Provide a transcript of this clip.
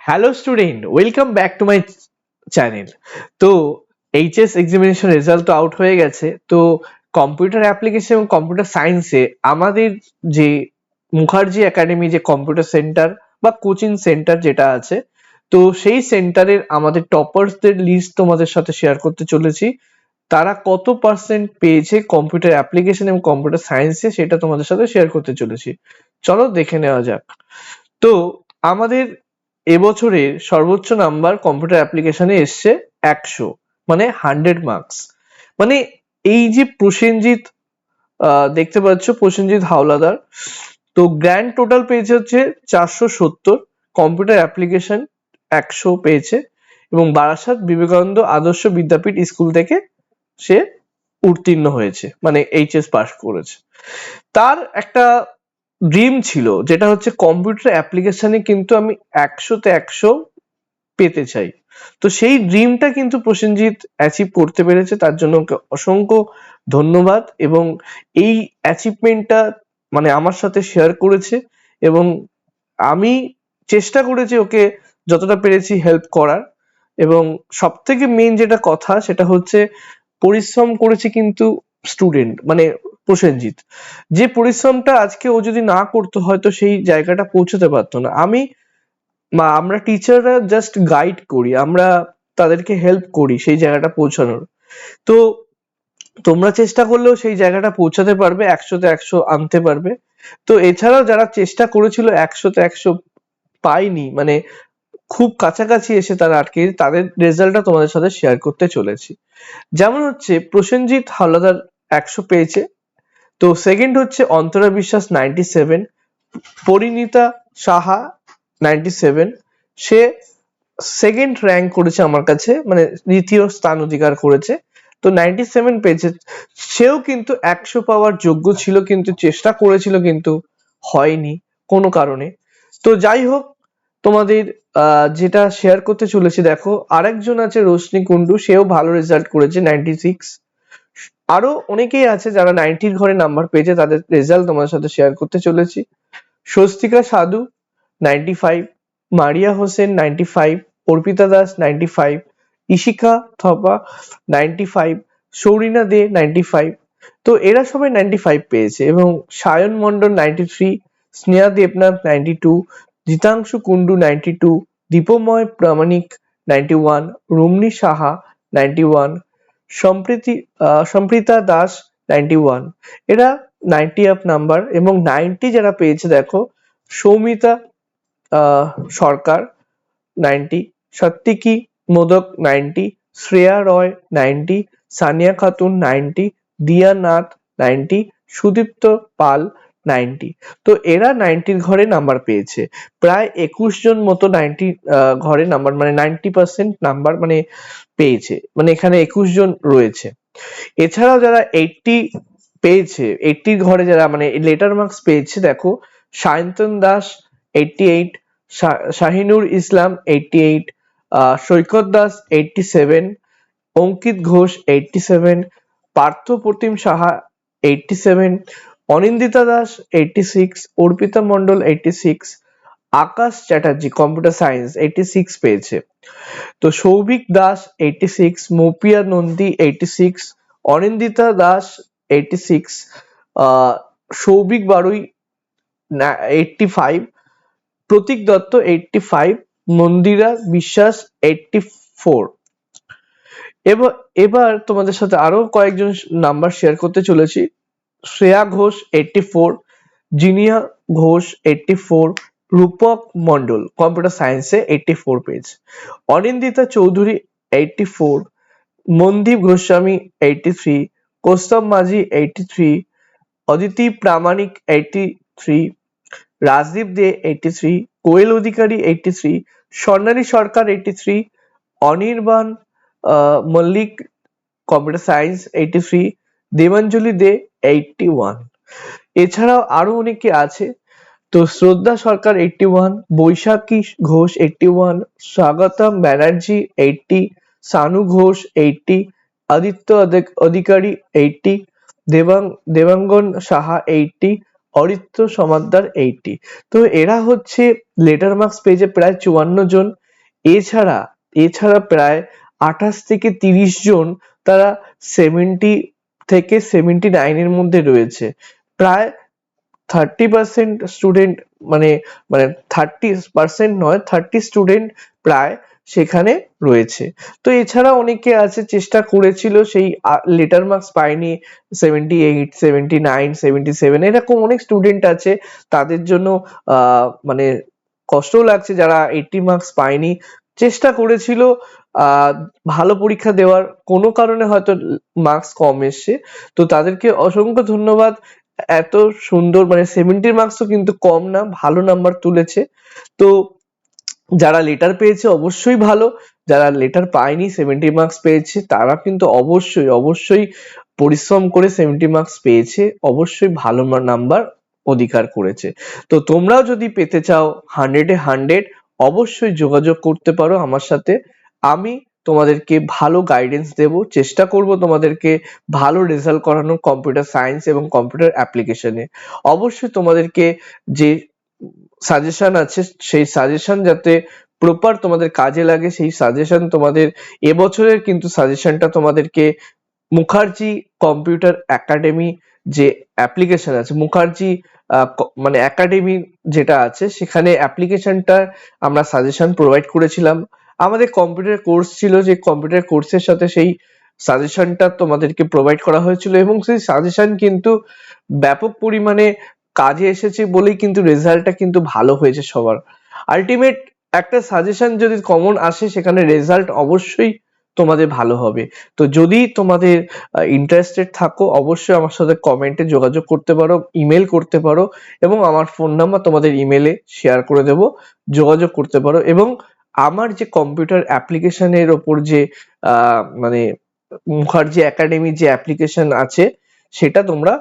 Hello student, welcome back to my channel. তো HS examination result তো out হয়ে গেছে। তো কম্পিউটার অ্যাপ্লিকেশন এবং কম্পিউটার সায়েন্সে আমাদের যে মুখার্জি একাডেমি যে কম্পিউটার সেন্টার বা কোচিং সেন্টার যেটা আছে, তো সেই সেন্টারের আমাদের টপার্সদের লিস্ট তোমাদের সাথে শেয়ার করতে চলেছি। তারা কত পার্সেন্ট পেয়েছে কম্পিউটার অ্যাপ্লিকেশন এবং কম্পিউটার সায়েন্সে সেটা তোমাদের সাথে শেয়ার করতে চলেছি। চলো দেখে নেওয়া যাক। তো আমাদের এবছরের সর্বোচ্চ নাম্বার কম্পিউটার অ্যাপ্লিকেশনে এসছে 100, মানে 100 মার্কস। মানে এই যে প্রসেনজিৎ, দেখতে পাচ্ছ প্রসেনজিৎ হাওলাদার, তো গ্র্যান্ড টোটাল পেয়েছে হচ্ছে 470, কম্পিউটার অ্যাপ্লিকেশন 100 পেয়েছে, এবং বারাসাত বিবেকানন্দ আদর্শ বিদ্যাপীঠ স্কুল থেকে সে উত্তীর্ণ হয়েছে, মানে এইচএস পাস করেছে। তার একটা ড্রিম ছিল, যেটা হচ্ছে কম্পিউটার অ্যাপ্লিকেশনে কিন্তু আমি 100-তে 100 পেতে চাই। তো সেই ড্রিমটা কিন্তু প্রসেনজিৎ অ্যাচিভ করতে পেরেছে, তার জন্য ওকে অসংখ্য ধন্যবাদ। এবং এই অ্যাচিভমেন্টটা মানে আমার সাথে শেয়ার করেছে, এবং আমি চেষ্টা করেছি ওকে যতটা পেরেছি হেল্প করার। এবং সব থেকে মেইন যেটা কথা সেটা হচ্ছে পরিশ্রম করেছে কিন্তু স্টুডেন্ট, মানে প্রসেনজিৎ, যে পরিশ্রমটা আজকে ও যদি না করতো হয়তো সেই জায়গাটা পৌঁছতে পারতো না। আমরা টিচাররা জাস্ট গাইড করি, আমরা তাদেরকে হেল্প করি সেই জায়গাটা পৌঁছানোর। তো তোমরা চেষ্টা করলেও সেই জায়গাটা পৌঁছাতে পারবে, 100-তে 100 আনতে পারবে। তো এছাড়াও যারা চেষ্টা করেছিল 100-তে 100 পায়নি, মানে খুব কাছাকাছি এসে তারা আটকে, তাদের রেজাল্টটা তোমাদের সাথে শেয়ার করতে চলেছি। যেমন হচ্ছে প্রসেনজিৎ হাওলাদার 100 পেয়েছে। তো সেকেন্ড হচ্ছে অন্তরা বিশ্বাস 97, পরিণীতা সাহা 97, সে সেকেন্ড র্যাঙ্ক করেছে আমার কাছে, মানে দ্বিতীয় স্থান অধিকার করেছে। তো 97 পেয়েছে। সেও কিন্তু 100 পাওয়ার যোগ্য ছিল, কিন্তু চেষ্টা করেছিল কিন্তু হয়নি কোনো কারণে। তো যাই হোক, তোমাদের যেটা শেয়ার করতে চলেছি, দেখো আরেকজন আছে রোশনি কুন্ডু, সেও ভালো রেজাল্ট করেছে 96। আরো অনেকেই আছে যারা 90-র ঘরে নাম্বার পেয়েছে, তাদের রেজাল্ট তোমাদের সাথে শেয়ার করতে চলেছি। স্বস্তিকা সাধু 95, মারিয়া হোসেন 95, অর্পিতা দাস 95, ইশিকা থপা 95, সৌরিনা দে 95। তো এরা সবাই 95 পেয়েছে। এবং সায়ন মন্ডল 93, স্নেহা দেবনাথ 92, জিতাংশু কুন্ডু 92, দীপময় প্রামাণিক 91, রুমনি সাহা 91, সম্প্রীতা দাস 91। এরা 90 আপ নাম্বার। এবং 90 যারা পেয়েছে দেখো, সৌমিতা সরকার 90, সাত্বিকী মোদক 90, শ্রেয়া রয় 90, সানিয়া খাতুন 90, দিয়া নাথ 90, সুদীপ্ত পাল 90। তো এরা 90-র ঘরে নাম্বার পেয়েছে। প্রায় 21 জন মতো 90 ঘরে নাম্বার, মানে 90% নাম্বার মানে পেয়েছে, মানে এখানে 21 জন রয়েছে। এছাড়াও যারা 80 পেয়েছে, 80-র ঘরে যারা মানে লেটার মার্কস পেয়েছে, দেখো সায়ন্তন দাস 88, শাহিনুর ইসলাম 88, সৈকত দাস 87, অঙ্কিত ঘোষ 87, পার্থ প্রতিম সাহা 87, অনিন্দিতা দাস 86, অর্পিতা মন্ডল 86, আকাশ চ্যাটার্জি কম্পিউটার সায়েন্স 86 পেয়েছে। তো সৌভিক দাস 86, মৌপিয়া নন্দী 86, অনিন্দিতা দাস 86, সৌভিক বারুই 85, প্রতীক দত্ত 85, মন্দিরা বিশ্বাস 84। এবার এবার তোমাদের সাথে আরো কয়েকজন নাম্বার শেয়ার করতে চলেছি। শ্রেয়া ঘোষ 84, জিনিয়া ঘোষ 84, রূপক মন্ডল কম্পিউটার সায়েন্সে 84 পেয়েছে, অনিন্দিতা চৌধুরী 84, মনদীপ গোস্বামী 83, কৌস্তব মাঝি 83, অদিতি প্রামাণিক 83, রাজদীপ দে 83, কোয়েল অধিকারী 83, স্বর্ণালী সরকার 83, অনির্বাণ মল্লিক কম্পিউটার সায়েন্স 83, দেবাঞ্জলি দে 81। এছাড়াও আরো অনেকে আছে। তো শ্রদ্ধা সরকার 81, বৈশাখী ঘোষ 81, স্বাগতম ব্যানার্জি 80, সানু ঘোষ 80, আদিত্য অধিকারী 80, দেবাঙ্গন সাহা 80, অরিত্র সমাদ্দার 80। তো এরা হচ্ছে লেটার মার্কস পেয়েছে প্রায় 54 জন। এছাড়া এছাড়া প্রায় 28 থেকে 30 জন তারা 70 থেকে 79 এর মধ্যে রয়েছে। প্রায় 30% স্টুডেন্ট, মানে মানে 30% নয়, 30 স্টুডেন্ট প্রায় সেখানে রয়েছে। তো এছাড়া অনেকে আছে চেষ্টা করেছিল, সেই লেটার মার্কস পায়নি, 78, 79, 77 এরকম অনেক স্টুডেন্ট আছে। তাদের জন্য মানে কষ্টও লাগছে যারা 80 মার্কস পায়নি, চেষ্টা করেছিল ভালো পরীক্ষা দেওয়ার, কোনো কারণে হয়তো মার্কস কম এসছে। তো তাদেরকে অসংখ্য ধন্যবাদ। এত সুন্দর, মানে 70 মার্কসও কিন্তু কম না, ভালো নাম্বার তুলেছে। তো যারা লেটার পেয়েছে অবশ্যই ভালো, যারা লেটার পায়নি 70 মার্কস পেয়েছে তারা কিন্তু অবশ্যই অবশ্যই পরিশ্রম করে 70 মার্কস পেয়েছে, অবশ্যই ভালো নাম্বার অধিকার করেছে। তো তোমরাও যদি পেতে চাও 100-এ 100, অবশ্যই যোগাযোগ করতে পারো আমার সাথে। আমি তোমাদেরকে ভালো গাইডেন্স দেব, চেষ্টা করব তোমাদেরকে ভালো রেজাল্ট করানো কম্পিউটার সায়েন্স এবং কম্পিউটার অ্যাপ্লিকেশনে। অবশ্যই তোমাদেরকে যে সাজেশন আছে সেই সাজেশন যাতে প্রপার তোমাদের কাজে লাগে, সেই সাজেশন তোমাদের এবছরের কিন্তু সাজেশনটা তোমাদেরকে মুখার্জি কম্পিউটার একাডেমি যে অ্যাপ্লিকেশন আছে, মুখার্জি মানে একাডেমি যেটা আছে, সেখানে অ্যাপ্লিকেশনটা আমরা সাজেশন প্রোভাইড করেছিলাম। আমাদের কম্পিউটার কোর্স ছিল, যে কম্পিউটার কোর্সের সাথে সেই সাজেশনটা তোমাদেরকে প্রোভাইড করা হয়েছিল, এবং সেই সাজেশন কিন্তু ব্যাপক পরিমাণে কাজে এসেছে বলেই কিন্তু রেজাল্টটা কিন্তু ভালো হয়েছে সবার। আলটিমেট একটা সাজেশন যদি কমন আসে সেখানে রেজাল্ট অবশ্যই তোমাদের ভালো হবে। তো যদি তোমাদের ইন্টারেস্টেড থাকো অবশ্যই আমার সাথে কমেন্টে যোগাযোগ করতে পারো, ইমেল করতে পারো, এবং আমার ফোন নাম্বার তোমাদের ইমেলে শেয়ার করে দেব, যোগাযোগ করতে পারো। এবং আমার যে কম্পিউটার অ্যাপ্লিকেশনের ওপর যে মানে মুখার্জি একাডেমি যে অ্যাপ্লিকেশন আছে সেটা তোমরা